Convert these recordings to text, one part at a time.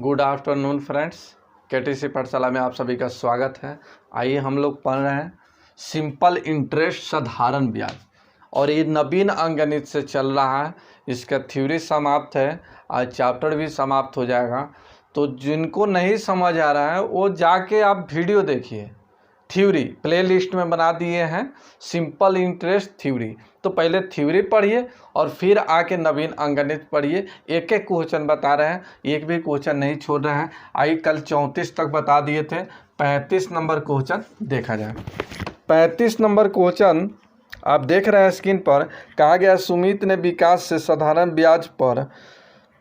Good afternoon friends, KTC पाठशाला में आप सभी का स्वागत है। आइए हम लोग पढ़ रहे हैं सिंपल इंटरेस्ट साधारण ब्याज, और ये नवीन अंकगणित से चल रहा है। इसका थ्योरी समाप्त है, आज चैप्टर भी समाप्त हो जाएगा। तो जिनको नहीं समझ आ रहा है वो जाके आप वीडियो देखिए, थ्योरी प्लेलिस्ट में बना दिए हैं सिंपल इंटरेस्ट थ्योरी। तो पहले थ्योरी पढ़िए और फिर आके नवीन अंकगणित पढ़िए। एक एक क्वेश्चन बता रहे हैं, एक भी क्वेश्चन नहीं छोड़ रहे हैं। आई कल 34 तक बता दिए थे, 35 नंबर क्वेश्चन देखा जाए। 35 नंबर क्वेश्चन आप देख रहे हैं स्क्रीन पर। कहा गया सुमित ने विकास से साधारण ब्याज पर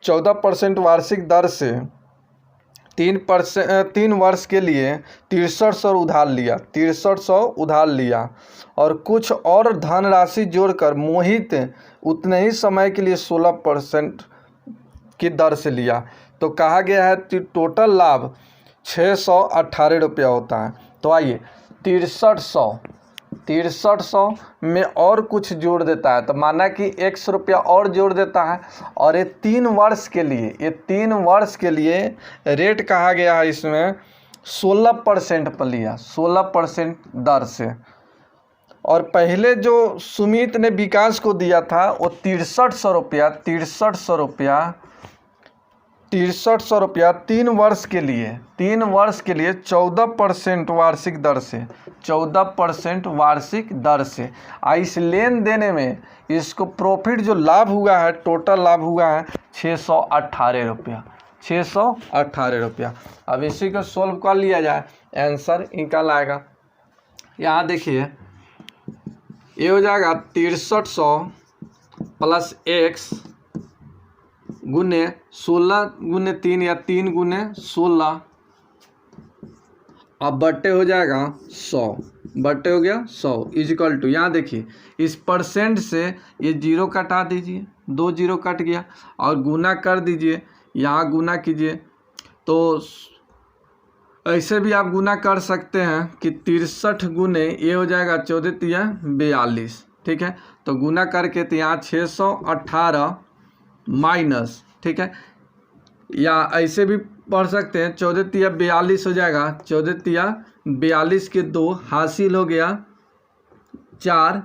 14% वार्षिक दर से 3 वर्ष के लिए 6300 उधार लिया 6300 उधार लिया और कुछ और धनराशि जोड़कर मोहित उतने ही समय के लिए 16% की दर से लिया। तो कहा गया है कि टोटल लाभ 618 रुपया होता है। तो आइए 6300 में और कुछ जोड़ देता है, तो माना कि 100 रुपया और जोड़ देता है। और ये 3 वर्ष के लिए रेट कहा गया है इसमें 16% पर लिया, 16% दर से। और पहले जो सुमित ने विकास को दिया था वो 6300 रुपया 3 वर्ष के लिए 14% वार्षिक दर से 14% वार्षिक दर से। इस लेन देने में इसको प्रॉफिट जो लाभ हुआ है, टोटल लाभ हुआ है 618 रुपया 618 रुपया। अब इसी को सोल्व कर लिया जाए, आंसर निकल आएगा। यहाँ देखिए ये हो जाएगा 6300 प्लस x गुने 16 गुने 3 या 3 गुने 16, अब बट्टे हो जाएगा 100, बट्टे हो गया 100 इजिकल टू। यहाँ देखिए इस परसेंट से ये 0 कटा दीजिए, 2 0 कट गया, और गुना कर दीजिए, यहाँ गुना कीजिए। तो ऐसे भी आप गुना कर सकते हैं कि 63 गुने ये हो जाएगा 14 तिया 42, ठीक है। तो गुना करके तो यहाँ 618 माइनस, ठीक है, या ऐसे भी पढ़ सकते हैं 14 तिया 42 हो जाएगा। 14 तिया 42 के 2 हासिल हो गया 4,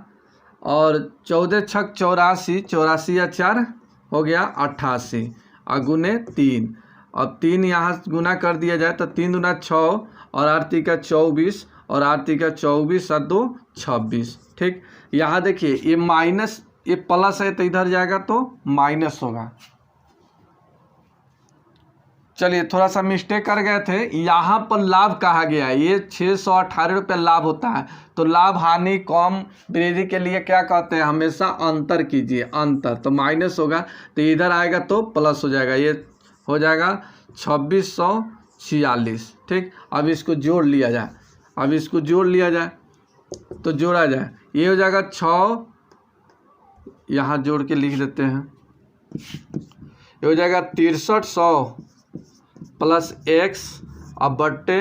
और 14 छक 84, 84 या 4 हो गया 88, और गुने 3। अब 3 यहाँ गुना कर दिया जाए तो 3 गुना 6 और 8 का 24, और 8 का 24 और 2 26, ठीक। यहाँ देखिए ये माइनस, ये प्लस है तो इधर जाएगा तो माइनस होगा। चलिए थोड़ा सा मिस्टेक कर गए थे, यहाँ पर लाभ कहा गया है, ये 618 रुपये लाभ होता है। तो लाभ हानि कम वृद्धि के लिए क्या कहते हैं, हमेशा अंतर कीजिए, अंतर। तो माइनस होगा तो इधर आएगा तो प्लस हो जाएगा, ये हो जाएगा 2646, ठीक। अब इसको जोड़ लिया जाए, तो जोड़ा जाए, ये हो जाएगा 6, यहाँ जोड़ के लिख देते हैं, ये हो जाएगा 6300 प्लस x, अब बट्टे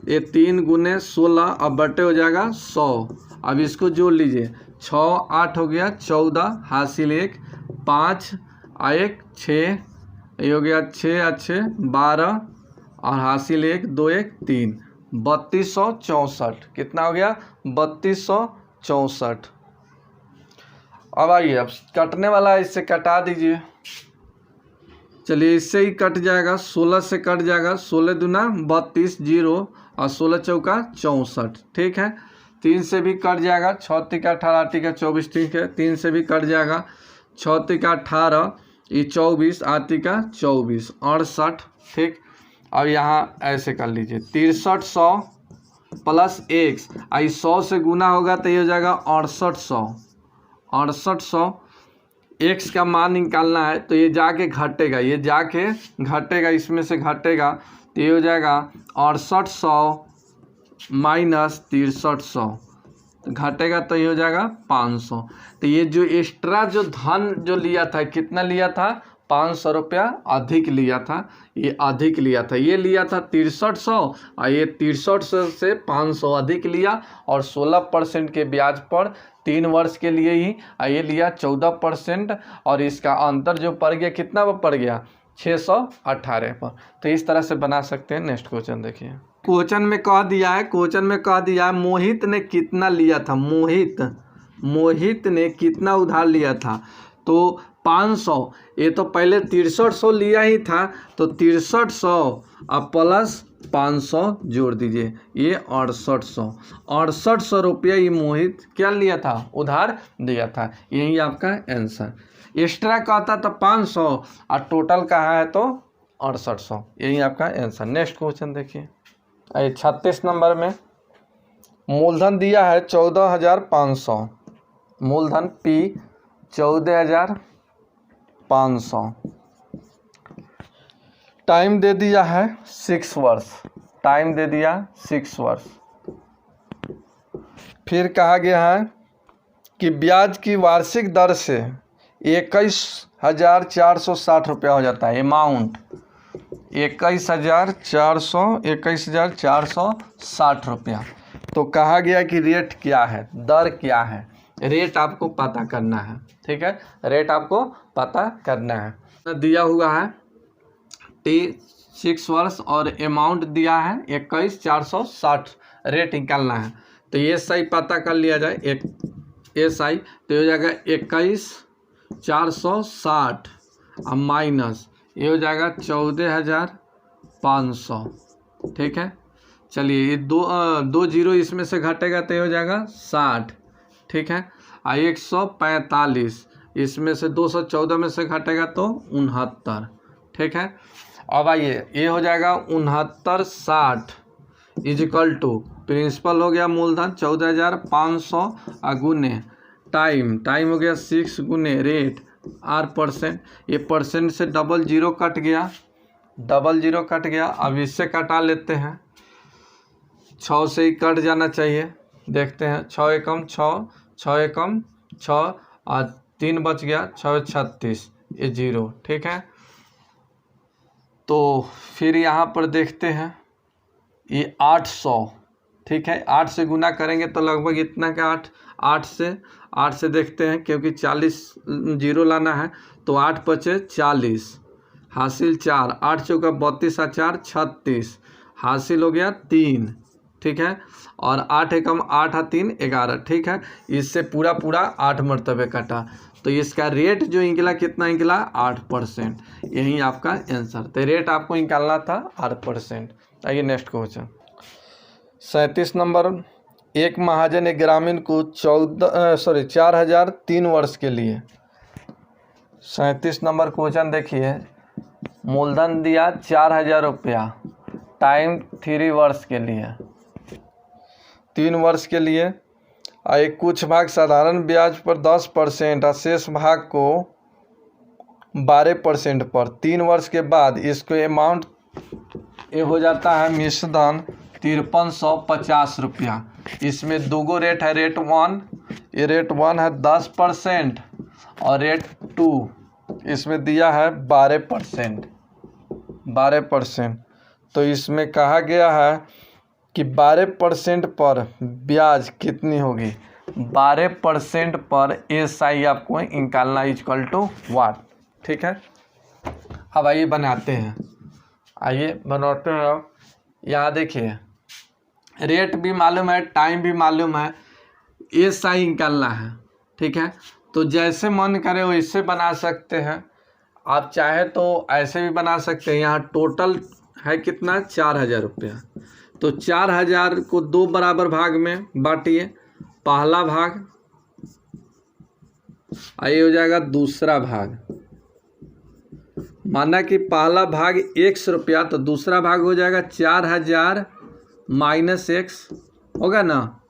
ये 3 गुने 16, अब बट्टे हो जाएगा 100। अब इसको जोड़ लीजिए, 6 8 हो गया 14, हासिल 1 5 1 6, ये हो गया 6 अच्छे 12, और हासिल 1 2 1 3, 3264। कितना हो गया 3264। अब आइए अब कटने वाला है, इससे कटा दीजिए। चलिए इससे ही कट जाएगा, 16 से कट जाएगा, 16 दूना 32 0, और 16 चौका 64, ठीक है। 3 से भी कट जाएगा, 6 तिका 18 तिका 24, ठीक है। 3 से भी कट जाएगा, 6 तिका 18 ये 24, 8 तिका 24 68, ठीक। अब यहाँ ऐसे कर लीजिए 6300 प्लस x, आई 100 से गुना होगा तो ये हो जाएगा 6800। x का मान निकालना है तो ये जाके घटेगा, इसमें से घटेगा, तो ये हो जाएगा 6800 माइनस 6300, तो घटेगा तो ये हो जाएगा 500। तो ये जो एक्स्ट्रा जो धन जो लिया था, कितना लिया था, 500 रुपया अधिक लिया था, ये अधिक लिया था, ये लिया था 6300, और ये 6300 से 500 अधिक लिया, और 16% के ब्याज पर 3 वर्ष के लिए ही ये लिया 14%, और इसका अंतर जो पड़ गया कितना पड़ गया 618 पर। तो इस तरह से बना सकते हैं। नेक्स्ट क्वेश्चन देखिए। क्वेश्चन में कह दिया है मोहित ने कितना लिया था। मोहित ने कितना उधार लिया था, तो 500। ये तो पहले 6300 लिया ही था, तो 6300 अब प्लस 500 जोड़ दीजिए, ये 6800 रुपया ये मोहित क्या लिया था, उधार दिया था। यही आपका आंसर। एक्स्ट्रा कहता तो 500 और टोटल कहा है तो 6800। यही आपका आंसर। नेक्स्ट क्वेश्चन देखिए। 36 नंबर में मूलधन दिया है 14500, मूलधन P 14500, टाइम दे दिया है 6 वर्ष, टाइम दे दिया 6 वर्ष। फिर कहा गया है कि ब्याज की वार्षिक दर से 21,460 रुपया हो जाता है। अमाउंट 21,460 रुपया। तो कहा गया कि रेट क्या है, दर क्या है, रेट आपको पता करना है। ठीक है, रेट आपको पता करना है। दिया हुआ है T6 वर्ष और अमाउंट दिया है 21,460, रेट निकालना है। तो ये सही पता कर लिया जाए। एक SI तो हो जाएगा 21,460 और माइनस ये हो जाएगा 14,500। ठीक है, चलिए ये दो जीरो इसमें से घटेगा तो ये हो जाएगा 60। ठीक है, 145 इसमें से 214 में से घटेगा तो 69। ठीक है, अब आइए ये हो जाएगा 6960 इजिकल टू प्रिंसिपल हो गया मूलधन 14,500 गुने टाइम हो गया 6 गुने रेट R%। ये परसेंट से डबल जीरो कट गया। अब इससे कटा लेते हैं, 6 से ही कट जाना चाहिए। देखते हैं 6 एकम 6, 6 एकम 6 और 3 बच गया, 6 36, ये 0। ठीक है, तो फिर यहाँ पर देखते हैं ये 800। ठीक है, 8 से गुना करेंगे तो लगभग इतना का 8 से देखते हैं, क्योंकि 40 जीरो लाना है। तो 8 बचे 40, हासिल 4, 8 चौका 32 और 4 36, हासिल हो गया 3। ठीक है, और 8 एकम 8 और 3 11। ठीक है, इससे पूरा 8 मरतबे कटा। तो इसका रेट जो निकला कितना निकला, 8%। यही आपका आंसर। तो रेट आपको निकालना था 8%। आइए नेक्स्ट क्वेश्चन। 37 नंबर। एक महाजन एक ग्रामीण को 4,003 वर्ष के लिए। 37 नंबर क्वेश्चन देखिए। मूलधन दिया 4,000 रुपया, टाइम 3 वर्ष के लिए, 3 वर्ष के लिए। एक कुछ भाग साधारण ब्याज पर 10% और शेष भाग को 12% पर 3 वर्ष के बाद इसको अमाउंट ये हो जाता है मिश्रधन 5350 रुपया। इसमें दो रेट है, रेट 1, ये रेट 1 है 10% और रेट 2 इसमें दिया है 12%। तो इसमें कहा गया है कि 12% पर ब्याज कितनी होगी, 12% पर SI आपको निकालना इक्वल टू वाट। ठीक है, अब आइए बनाते हैं। यहाँ देखिए रेट भी मालूम है, टाइम भी मालूम है, SI निकालना है। ठीक है, तो जैसे मन करे वैसे बना सकते हैं। आप चाहे तो ऐसे भी बना सकते हैं। यहाँ टोटल है कितना, 4,000 रुपया। तो 4,000 को 2 बराबर भाग में बांटिए। पहला भाग ये हो जाएगा दूसरा भाग। माना कि पहला भाग 100 रुपया, तो दूसरा भाग हो जाएगा 4,000 माइनस x, होगा ना,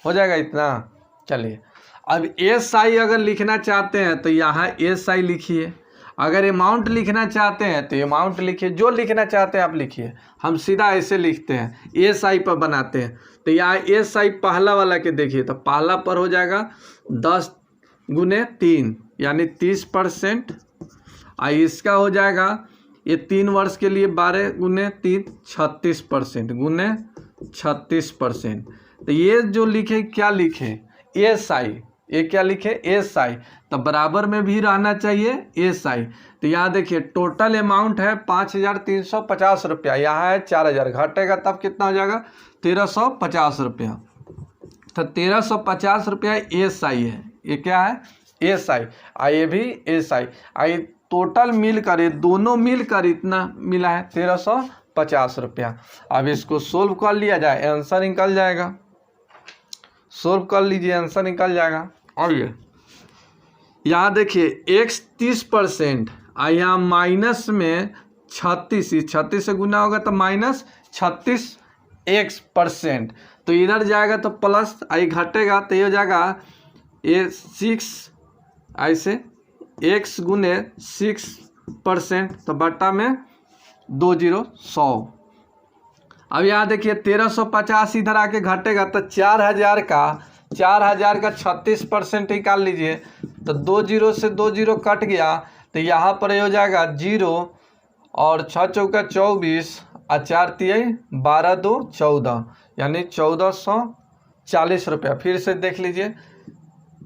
हो जाएगा इतना। चलिए, अब SI अगर लिखना चाहते हैं तो यहाँ SI लिखिए। अगर अमाउंट लिखना चाहते हैं तो अमाउंट लिखिए, जो लिखना चाहते हैं आप लिखिए। हम सीधा ऐसे लिखते हैं, SI पर बनाते हैं। तो यहाँ SI पहला वाला के देखिए, तो पहला पर हो जाएगा 10 गुने 3 यानी 30%। इसका हो जाएगा ये 3 वर्ष के लिए 12 गुने 3 36% गुने 36%। तो ये जो लिखे क्या लिखे, SI, ये क्या लिखे, SI। तो बराबर में भी रहना चाहिए SI। तो यहाँ देखिए टोटल अमाउंट है 5,350 रुपया, यहाँ है 4,000, घटेगा तब कितना हो जाएगा 1,350 रुपया। तो 1,350 रुपया SI है, ये क्या है SI, ये भी SI, आई टोटल मिलकर ये दोनों मिलकर इतना मिला है 1,350 रुपया। अब इसको सोल्व कर लिया जाए, आंसर निकल जाएगा, सोल्व कर लीजिए आंसर निकल जाएगा। और ये यहाँ देखिए x 30%, यहाँ माइनस में 36 से गुना होगा तो माइनस 36x%, तो इधर जाएगा तो प्लस, आई घटेगा तो ये हो जाएगा ये 6 ऐसे x गुने 6%, तो बट्टा में 20 100। अब यहाँ देखिए 1,350 इधर आके घटेगा तो 4,000 का 36% निकाल लीजिए, तो 20 से 20 कट गया, तो यहाँ पर ये हो जाएगा 0 और 6 चौका 24 और 4 तिहाई 12 2 14, यानी 1,440 रुपया। फिर से देख लीजिए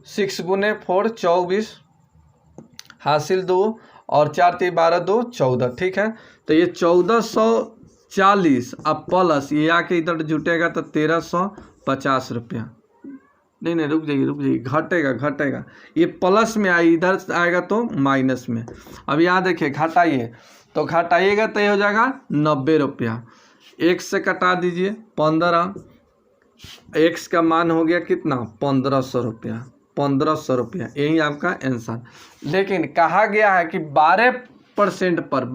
6 गुने 4 24 हासिल 2 और 4 3 12 2 14, ठीक है। तो ये 1,440 अब प्लस ये आके इधर जुटेगा तो 1,350 रुपया। नहीं रुक जाइए घटेगा, ये प्लस में आई, इधर आएगा तो माइनस में। अब यहाँ देखिए घटाइए, तो घटाइएगा तो ये हो जाएगा 90 रुपया, x से कटा दीजिए 15, x का मान हो गया कितना 1,500 रुपया, 1,500 रुपया, यही आपका आंसर। लेकिन कहा गया है कि 12% पर,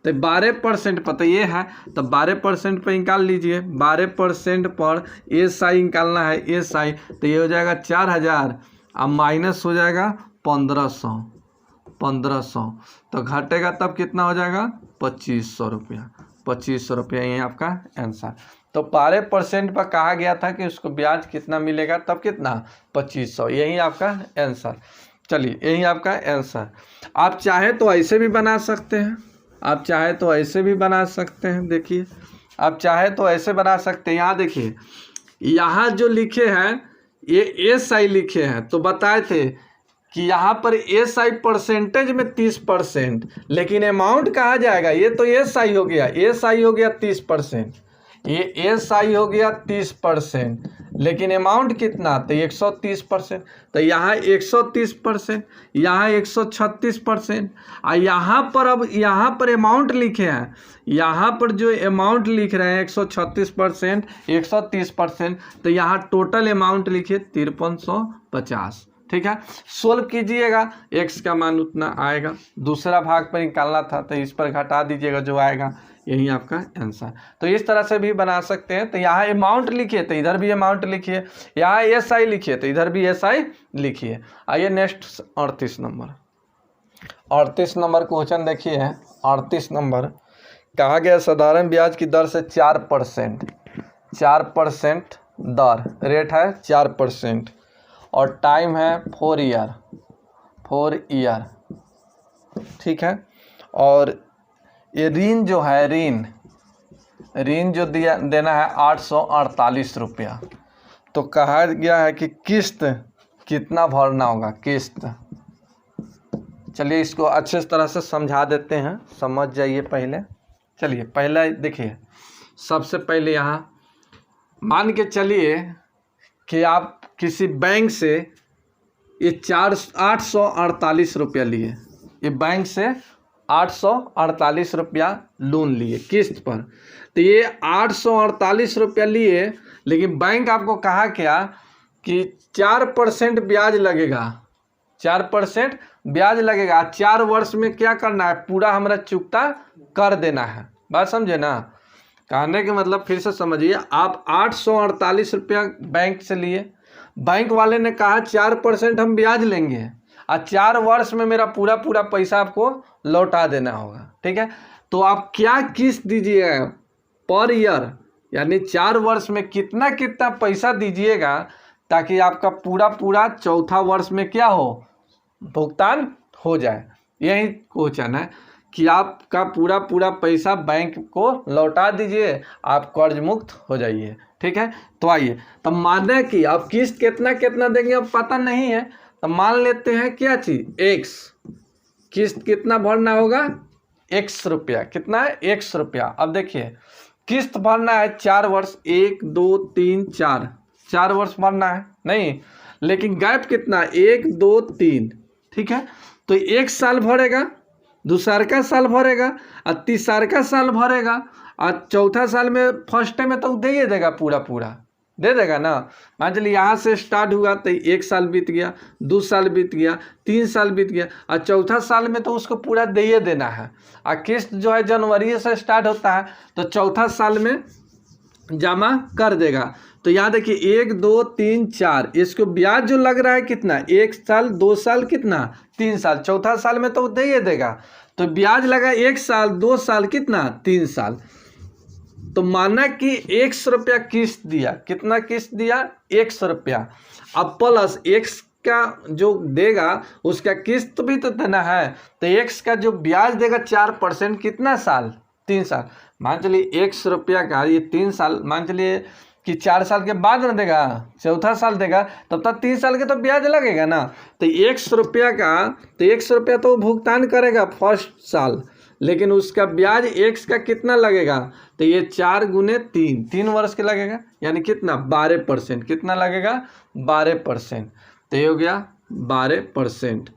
तो 12% पर तो ये है, तो 12% पर निकाल लीजिए, 12% पर SI निकालना है, SI तो ये हो जाएगा 4,000 अब माइनस हो जाएगा 1,500, तो घटेगा तब कितना हो जाएगा 2,500 रुपया, 2,500 रुपया, यही आपका आंसर। तो 12% पर कहा गया था कि उसको ब्याज कितना मिलेगा, तब कितना 2,500, यही आपका आंसर। चलिए यही आपका आंसर। आप चाहे तो ऐसे भी बना सकते हैं, देखिए आप चाहे तो ऐसे बना सकते हैं। यहाँ देखिए यहाँ जो लिखे हैं ये SI लिखे हैं, तो बताए थे कि यहाँ पर SI परसेंटेज में 30%, लेकिन अमाउंट कहाँ जाएगा, ये तो SI हो गया 30%, ये SI हो गया 30%, लेकिन अमाउंट कितना, तो 130%, तो यहाँ 130%, यहाँ 136%, और यहाँ पर अब यहाँ पर अमाउंट लिखे हैं, यहाँ पर जो अमाउंट लिख रहे हैं 136%, 130%, तो यहाँ टोटल अमाउंट लिखिए 5350, ठीक है। सोल्व कीजिएगा, x का मान उतना आएगा, दूसरा भाग पर निकालना था तो इस पर घटा दीजिएगा जो आएगा, यही आपका आंसर। तो इस तरह से भी बना सकते हैं। तो यहाँ अमाउंट लिखिए तो इधर भी अमाउंट लिखिए, यहाँ SI लिखिए तो इधर भी SI लिखिए। आइए नेक्स्ट 38 नंबर क्वेश्चन देखिए। 38 नंबर कहा गया साधारण ब्याज की दर से 4% दर, रेट है 4% और टाइम है 4 ईयर, ठीक है। और ये ऋण जो है ऋण जो देना है 848 रुपया। तो कहा गया है कि किस्त कितना भरना होगा, किस्त। चलिए इसको अच्छे तरह से समझा देते हैं, समझ जाइए पहले। चलिए पहला देखिए, सबसे पहले यहाँ मान के चलिए कि आप किसी बैंक से ये 848 रुपया लिए, ये बैंक से 848 रुपया लोन लिए किस्त पर। तो ये 848 रुपया लिए, लेकिन बैंक आपको कहा क्या कि 4% ब्याज लगेगा, 4% ब्याज लगेगा। 4 वर्ष में क्या करना है, पूरा हमरा चुकता कर देना है। बात समझे ना, कहने के मतलब फिर से समझिए। आप 848 रुपया बैंक से लिए, बैंक वाले ने कहा 4% हम ब्याज लेंगे और 4 वर्ष में मेरा पूरा पैसा आपको लौटा देना होगा, ठीक है। तो आप क्या किस्त दीजिएगा पर ईयर, यानी 4 वर्ष में कितना पैसा दीजिएगा, ताकि आपका पूरा चौथा वर्ष में क्या हो, भुगतान हो जाए। यही क्वेश्चन है कि आपका पूरा पैसा बैंक को लौटा दीजिए, आप कर्ज मुक्त हो जाइए, ठीक है। तो आइए, तब माने कि अब किस्त कितना देंगे अब पता नहीं है, तो मान लेते हैं क्या चीज़, x किस्त कितना भरना होगा, 100 रुपया। कितना है, 100 रुपया। अब देखिए किस्त भरना है 4 वर्ष, 1 2 3 4, 4 वर्ष भरना है नहीं, लेकिन गैप कितना, 1 2 3, ठीक है। तो 1 साल भरेगा, दूसरा का साल भरेगा और तीसरा का साल भरेगा और चौथा साल में फर्स्ट में तो दे ही देगा, पूरा पूरा दे देगा ना। मान चलिए यहाँ से स्टार्ट हुआ तो 1 साल बीत गया, 2 साल बीत गया, 3 साल बीत गया और चौथा साल में तो उसको पूरा दे ही देना है। और किस्त जो है जनवरी से स्टार्ट होता है तो चौथा साल में जमा कर देगा। तो यहाँ देखिए 1 2 3 4, इसको ब्याज जो लग रहा है कितना, 1 साल 2 साल कितना, 3 साल, चौथा साल में तो दे ही देगा। तो ब्याज लगा 1 साल 2 साल कितना, 3 साल। तो माना कि 100 रुपया किस्त दिया, कितना किस्त दिया, 100 रुपया। अब प्लस x का जो देगा उसका किस्त भी तो देना है, तो x का जो ब्याज देगा 4%, कितना साल, 3 साल। मान चलिए 100 रुपया का ये 3 साल, मान चलिए कि 4 साल के बाद न देगा, चौथा साल देगा, तब तक 3 साल के तो ब्याज लगेगा ना। तो 100 रुपया का, तो 100 रुपया तो भुगतान करेगा फर्स्ट साल, लेकिन उसका ब्याज x का कितना लगेगा, तो ये 4 गुने 3, 3 वर्ष के लगेगा, यानी कितना, 12%। कितना लगेगा, 12%। तो ये हो गया 12%,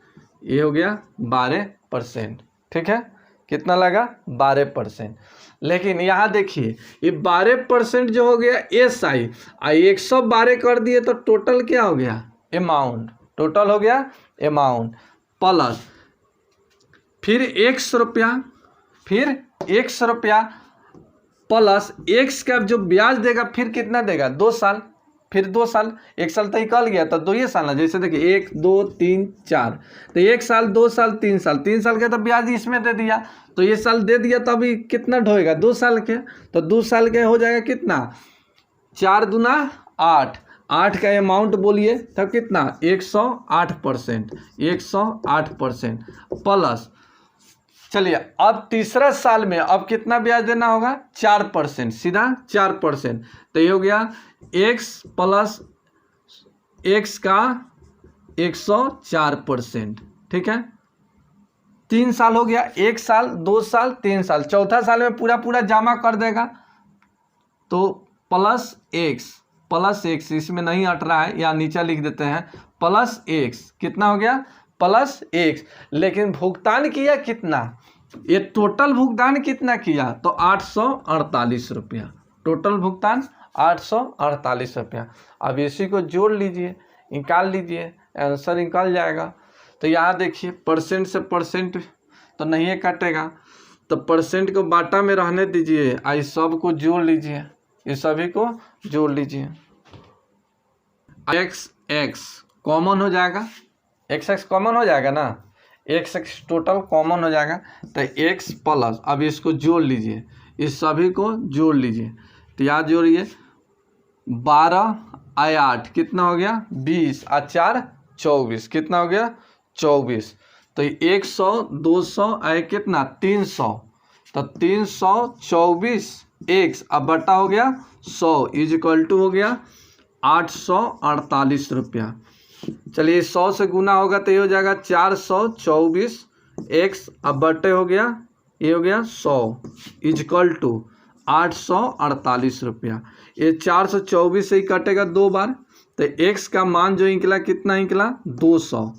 ये हो गया 12%, ठीक है। कितना लगा, 12%। लेकिन यहाँ देखिए ये 12% जो हो गया SI, 112 कर दिए तो टोटल क्या हो गया, अमाउंट, टोटल हो गया अमाउंट प्लस फिर 100 रुपया, फिर 100 रुपया प्लस x का जो ब्याज देगा फिर कितना देगा, 2 साल, फिर 2 साल, 1 साल तो निकल गया तो 2 ही साल ना। जैसे देखिए 1 2 3 4, तो 1 साल 2 साल 3 साल, 3 साल के तो ब्याज इसमें दे दिया, तो ये साल दे दिया, तो अभी कितना ढोएगा, 2 साल के, तो 2 साल के हो जाएगा कितना, 4 दूना 8, 8 का अमाउंट बोलिए तब कितना, 108%, 108% प्लस। चलिए अब तीसरा साल में अब कितना ब्याज देना होगा, 4%, सीधा 4%। तो ये हो गया x प्लस x का 104%, ठीक है। 3 साल हो गया, 1 साल 2 साल 3 साल, चौथा साल में पूरा पूरा जमा कर देगा, तो प्लस x, इसमें नहीं हट रहा है, या नीचे लिख देते हैं प्लस x, कितना हो गया, प्लस x। लेकिन भुगतान किया कितना, ये टोटल भुगतान कितना किया, तो 848 रुपया, टोटल भुगतान 848 रुपया। अब इसी को जोड़ लीजिए, निकाल लीजिए, आंसर निकल जाएगा। तो यहाँ देखिए परसेंट से परसेंट तो नहीं कटेगा, तो परसेंट को बाटा में रहने दीजिए, आई सब को जोड़ लीजिए, ये सभी को जोड़ लीजिए। x कॉमन हो जाएगा, x कॉमन हो जाएगा ना, x टोटल कॉमन हो जाएगा, तो x प्लस, अब इसको जोड़ लीजिए, इस सभी को जोड़ लीजिए। तो यहाँ जोड़िए 12 और 8 कितना हो गया, 20 और 4 24, कितना हो गया, 24। तो 100 200 और कितना, 300, तो 324 x अब बटा हो गया 100 इज इक्वल टू हो गया 848 रुपया। चलिए 100 से गुना होगा तो ये हो जाएगा 424 x अब बटे हो गया, ये हो गया 100 इज इक्वल टू 848 रुपया। ये 424 से ही कटेगा 2 बार, तो x का मान जो निकला कितना निकला, 200।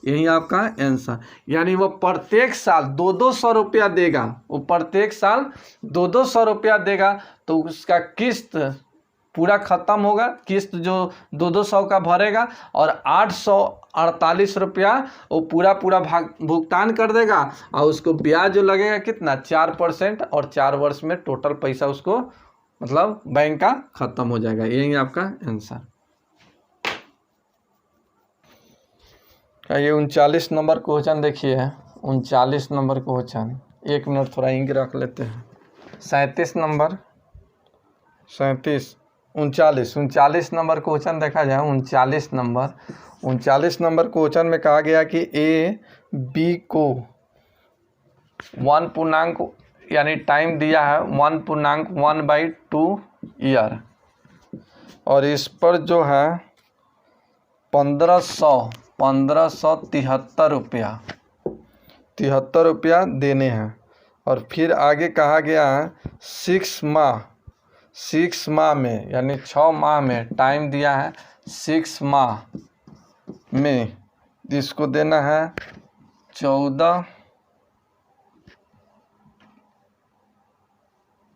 यही आपका आंसर, यानी वो प्रत्येक साल 200 रुपया देगा, वो प्रत्येक साल 200 रुपया देगा, तो उसका किस्त पूरा ख़त्म होगा, किस्त जो 200 का भरेगा और 848 रुपया वो पूरा भुगतान कर देगा, और उसको ब्याज जो लगेगा कितना, 4%, और 4 वर्ष में टोटल पैसा उसको मतलब बैंक का ख़त्म हो जाएगा। यही आपका आंसर। ये 39 नंबर क्वेश्चन देखिए, 39 नंबर क्वेश्चन, 1 मिनट थोड़ा इंक रख लेते हैं। 37 नंबर, 39 नंबर क्वेश्चन देखा जाए, 39 नंबर क्वेश्चन में कहा गया कि ए बी को 1 पूर्णांक यानी टाइम दिया है 1.1/2 ईयर, और इस पर जो है 1573 रुपया 73 रुपया देने हैं। और फिर आगे कहा गया है 6 माह में, यानी 6 माह में टाइम दिया है, 6 माह में इसको देना है 14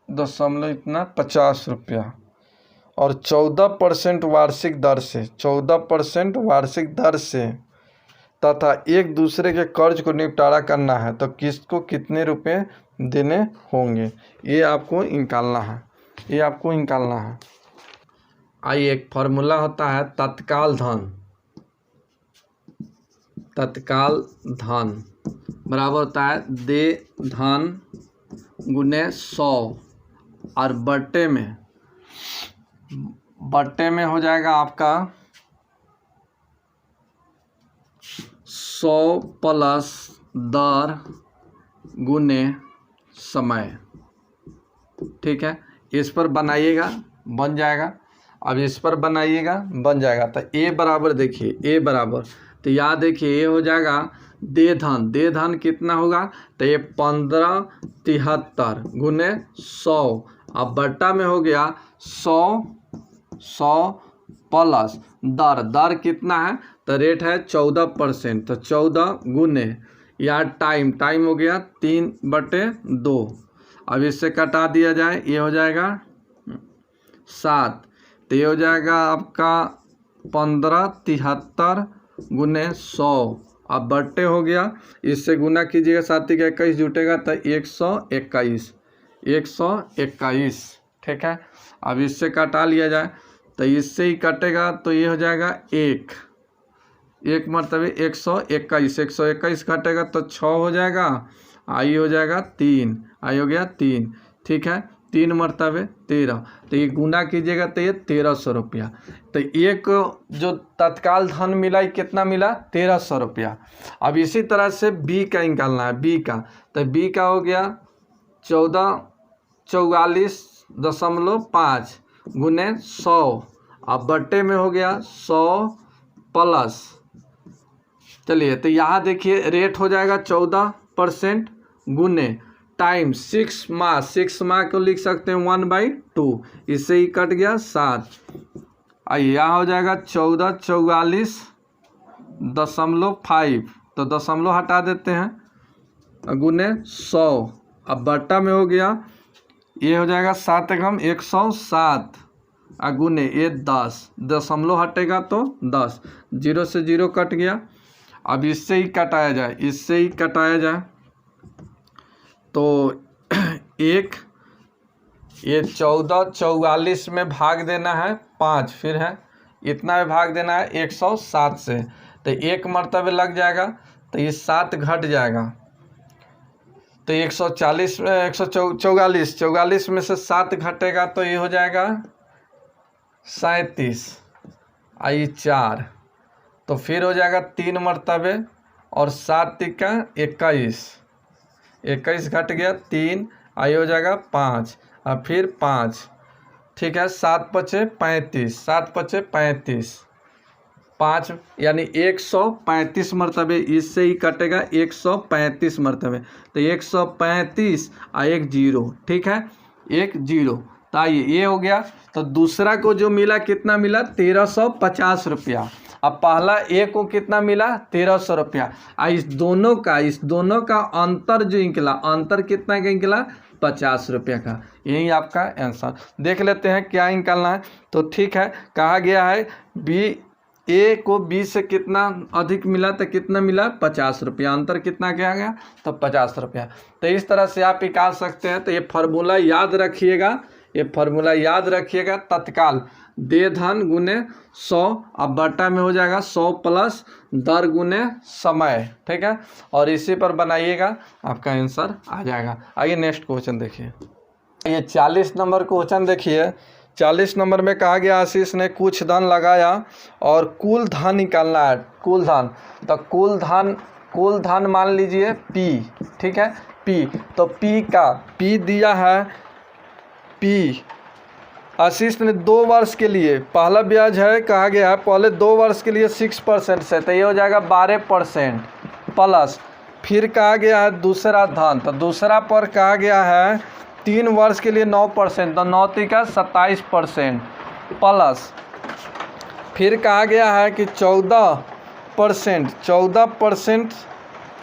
दशमलव इतना 50 रुपया और 14% वार्षिक दर से, 14% वार्षिक दर से तथा एक दूसरे के कर्ज को निपटारा करना है तो किसको कितने रुपए देने होंगे, ये आपको निकालना है, ये आपको निकालना है। आइए, एक फार्मूला होता है तत्काल धन। तत्काल धन बराबर होता है दे धन गुने 100 और बट्टे में हो जाएगा आपका 100 प्लस दर गुने समय। ठीक है, इस पर बनाइएगा बन जाएगा। अब इस पर बनाइएगा बन जाएगा। तो ए बराबर देखिए, ए बराबर, तो यहाँ देखिए ये हो जाएगा दे धन कितना होगा, तो ये 1573 गुने 100। अब बट्टा में हो गया 100 प्लस दर कितना है, तो रेट है 14%, तो 14 गुने यहाँ टाइम हो गया 3/2। अब इससे कटा दिया जाए, ये हो जाएगा 7, तो ये हो जाएगा आपका 1573 गुने 100। अब बट्टे हो गया, इससे गुना कीजिएगा, 7 का 21 जुटेगा तो 121। ठीक है, अब इससे कटा लिया जाए तो इससे ही कटेगा, तो ये हो जाएगा एक मरतबे 121 कटेगा तो 6 हो जाएगा, आई हो जाएगा 3, आई हो गया 3। ठीक है, 3 मरतबे 13, तो ये गुना कीजिएगा तो ये 1300 रुपया। तो एक जो तत्काल धन मिला ये कितना मिला, 1300 रुपया। अब इसी तरह से बी का निकालना है, बी का, तो बी का हो गया 1444.5 गुने 100। अब बट्टे में हो गया 100 प्लस, चलिए तो यहाँ देखिए रेट हो जाएगा 14% गुने टाइम 6 माह को लिख सकते हैं 1/2, इससे ही कट गया 7। आइए यहाँ हो जाएगा 1444.5, तो दशमलव हटा देते हैं गुने 100। अब बट्टा में हो गया, ये हो जाएगा 7 एकम 107 गुने ये 10, दशमलव हटेगा तो 10, 0 से 0 कट गया। अब इससे ही कटाया जाए, तो एक ये 1444 में भाग देना है 5, फिर है इतना में भाग देना है 107 से, तो एक मरतबे लग जाएगा, तो ये 7 घट जाएगा, तो 144 में से 7 घटेगा तो ये हो जाएगा 37, आई 4, तो फिर हो जाएगा 3 मरतबे और 7 का 21 घट गया 3, आई हो जाएगा 5 और फिर 5। ठीक है, 7 पचे 35, 5 यानी 135 मरतबे, इससे ही कटेगा 135 मरतबे, तो 135 और 1 0। ठीक है, 1 0, तो आइए ये हो गया। तो दूसरा को जो मिला कितना मिला, 1350 रुपया। अब पहला ए को कितना मिला, 1300 रुपया। इस दोनों का अंतर जो निकला, अंतर कितना का निकला, 50 रुपया का। यही आपका आंसर। देख लेते हैं क्या निकालना है। तो ठीक है, कहा गया है ए को बी से कितना अधिक मिला, तो कितना मिला, 50 रुपया। अंतर कितना क्या गया, तो 50 रुपया। तो इस तरह से आप निकाल सकते हैं। तो ये फार्मूला याद रखिएगा, तत्काल दे धन गुने 100, अब बट्टा में हो जाएगा 100 प्लस दर गुने समय। ठीक है, और इसी पर बनाइएगा, आपका आंसर आ जाएगा। आइए नेक्स्ट क्वेश्चन देखिए। ये 40 नंबर क्वेश्चन देखिए। 40 नंबर में कहा गया आशीष ने कुछ धन लगाया और कुल धन निकालना है। कुल धन, तो कुल धन मान लीजिए P। ठीक है, P, तो P दिया है P। आशीष ने 2 वर्ष के लिए, पहला ब्याज है कहा गया है पहले 2 वर्ष के लिए 6% से, तो ये हो जाएगा 12% प्लस फिर कहा गया है दूसरा धन, तो दूसरा पर कहा गया है 3 वर्ष के लिए 9%, तो 9 का 27% प्लस फिर कहा गया है कि 14%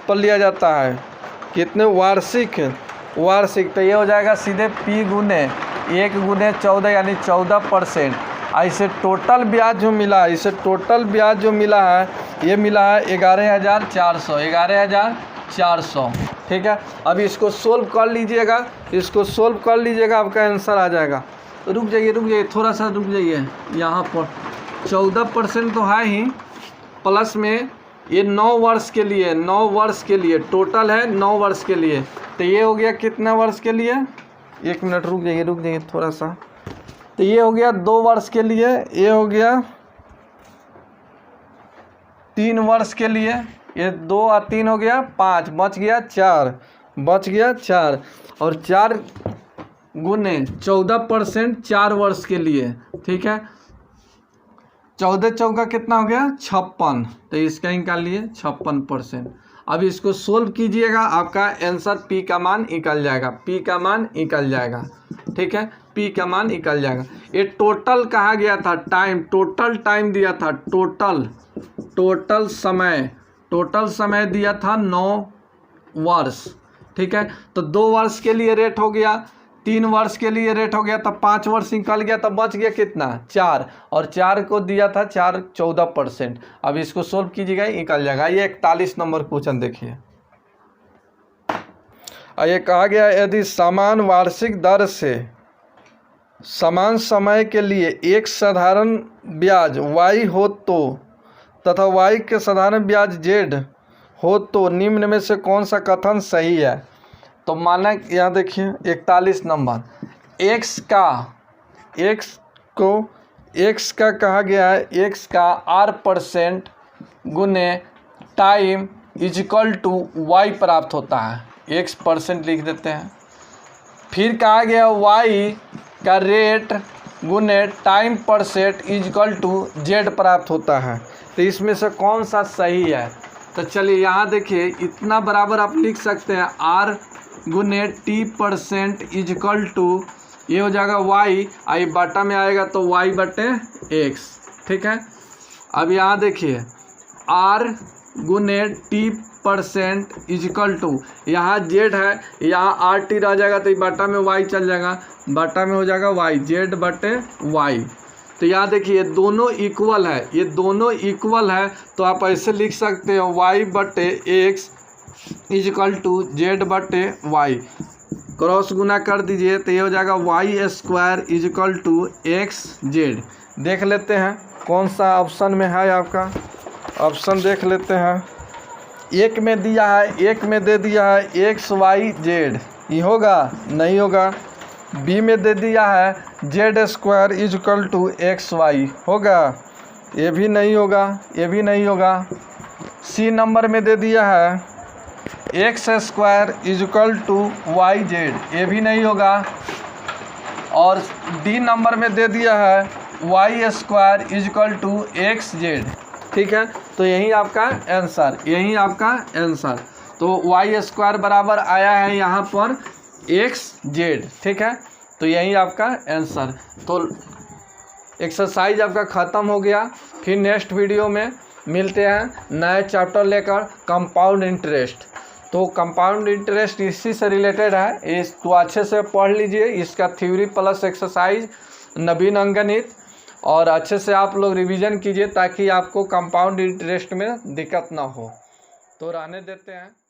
पर लिया जाता है कितने वार्षिक, तो ये हो जाएगा सीधे P गुने 1 गुने 14 यानी 14%। ऐसे टोटल ब्याज जो मिला है, ये मिला है 11,400। ठीक है, अभी इसको सोल्व कर लीजिएगा, आपका आंसर आ जाएगा। रुक जाइए थोड़ा सा रुक जाइए। यहाँ पर 14% तो है ही, प्लस में ये 9 वर्ष के लिए टोटल है 9 वर्ष के लिए, तो ये हो गया कितना वर्ष के लिए, 1 मिनट रुक जाइए थोड़ा सा। तो ये हो गया 2 वर्ष के लिए, ये हो गया 3 वर्ष के लिए, ये 2 और 3 हो गया 5, बच गया 4 और 4 गुने 14% 4 वर्ष के लिए। ठीक है, 14 चौका कितना हो गया 56, तो इसका निकालिए 56%। अब इसको सोल्व कीजिएगा, आपका आंसर P का मान निकल जाएगा, ठीक है, P का मान निकल जाएगा। ये टोटल कहा गया था टोटल टाइम दिया था, टोटल समय दिया था 9 वर्ष। ठीक है, तो 2 वर्ष के लिए रेट हो गया, 3 वर्ष के लिए रेट हो गया, तब 5 वर्ष निकल गया, तब बच गया कितना 4, और 4 को दिया था 14%। अब इसको सोल्व कीजिएगा, निकल जाएगा। ये 41 नंबर क्वेश्चन देखिए। ये कहा गया यदि समान वार्षिक दर से समान समय के लिए एक साधारण ब्याज y हो तो तथा y के साधारण ब्याज z हो तो निम्न में से कौन सा कथन सही है। तो माना यहाँ देखिए 41 नंबर, x का कहा गया है, x का r% गुने टाइम इजिकल टू y प्राप्त होता है, x% लिख देते हैं। फिर कहा गया y का रेट गुने टाइम % इजिकल टू z प्राप्त होता है, तो इसमें से कौन सा सही है। तो चलिए यहाँ देखिए, इतना बराबर आप लिख सकते हैं r गुने t% इजिकल टू, ये हो जाएगा y, आई बाटा में आएगा तो y बटे x। ठीक है, अब यहाँ देखिए r गुने t% इजिकल टू, यहाँ z है, यहाँ rt रह जाएगा तो बाटा में y चल जाएगा, बाटा में हो जाएगा y, z बटे y। तो यहाँ देखिए ये दोनों इक्वल है, तो आप ऐसे लिख सकते हो y बटे x इजिकल टू z बटे y, क्रॉस गुना कर दीजिए तो ये हो जाएगा y² इजिकल टू xz। देख लेते हैं कौन सा ऑप्शन में है, आपका ऑप्शन देख लेते हैं। एक में दिया है, एक में दे दिया है xyz, ये होगा नहीं होगा। बी में दे दिया है z² इजिकल टू xy, होगा, ये भी नहीं होगा। सी नंबर में दे दिया है x² इजिकल टू yz, ये भी नहीं होगा। और डी नंबर में दे दिया है y² इजिकल टू xz। ठीक है, तो यही आपका आंसर, तो y² बराबर आया है यहाँ पर xz। ठीक है, तो यही आपका आंसर। तो एक्सरसाइज आपका ख़त्म हो गया। फिर नेक्स्ट वीडियो में मिलते हैं नए चैप्टर लेकर, कंपाउंड इंटरेस्ट। तो कंपाउंड इंटरेस्ट इसी से रिलेटेड है, इस तो अच्छे से पढ़ लीजिए, इसका थ्योरी प्लस एक्सरसाइज नवीन अंकगणित, और अच्छे से आप लोग रिवीजन कीजिए ताकि आपको कंपाउंड इंटरेस्ट में दिक्कत ना हो। तो रहने देते हैं।